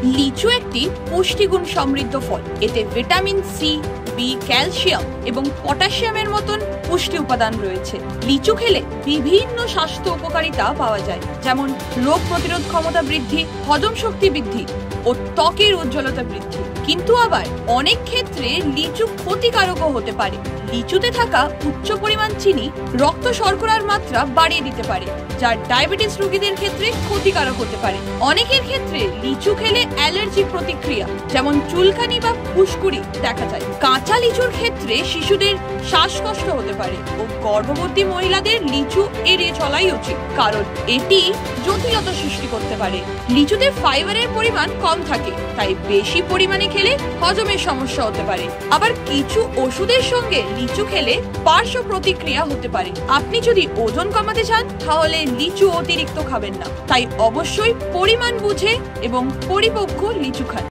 লিচু একটি পুষ্টিগুণ সমৃদ্ধ ফল। এতে ভিটামিন সি, বি, ক্যালসিয়াম এবং পটাশিয়ামের মতন পুষ্টি উপাদান রয়েছে। লিচু খেলে বিভিন্ন স্বাস্থ্য উপকারিতা পাওয়া যায়, যেমন রোগ প্রতিরোধ ক্ষমতা বৃদ্ধি, হজম শক্তি বৃদ্ধি ও ত্বকের উজ্জ্বলতা বৃদ্ধি। কিন্তু আবার অনেক ক্ষেত্রে লিচু ক্ষতিকারকও হতে পারে। লিচুতে থাকা উচ্চ পরিমাণ চিনি রক্ত শর্করার মাত্রা বাড়িয়ে দিতে পারে, যা ডায়াবেটিস রোগীদের ক্ষেত্রে ক্ষতিকারক হতে পারে। অনেকের ক্ষেত্রে লিচু খেলে অ্যালার্জি প্রতিক্রিয়া, যেমন চুলকানি বা ফুসকুড়ি দেখা যায়। কাঁচা লিচুর ক্ষেত্রে শিশুদের শ্বাসকষ্ট হতে পারে ও গর্ভবতী মহিলাদের লিচু এড়িয়ে চলাই উচিত, কারণ এটি জটিলতা সৃষ্টি করতে পারে। লিচুতে ফাইবারের পরিমাণ কম থাকে, তাই বেশি পরিমাণে খেলে হজমের সমস্যা হতে পারে। আবার কিছু ওষুধের সঙ্গে লিচু খেলে পার্শ্ব প্রতিক্রিয়া হতে পারে। আপনি যদি ওজন কমাতে চান তাহলে লিচু অতিরিক্ত খাবেন না, তাই অবশ্যই পরিমাণ বুঝে এবং পরিপক্ক লিচু খান।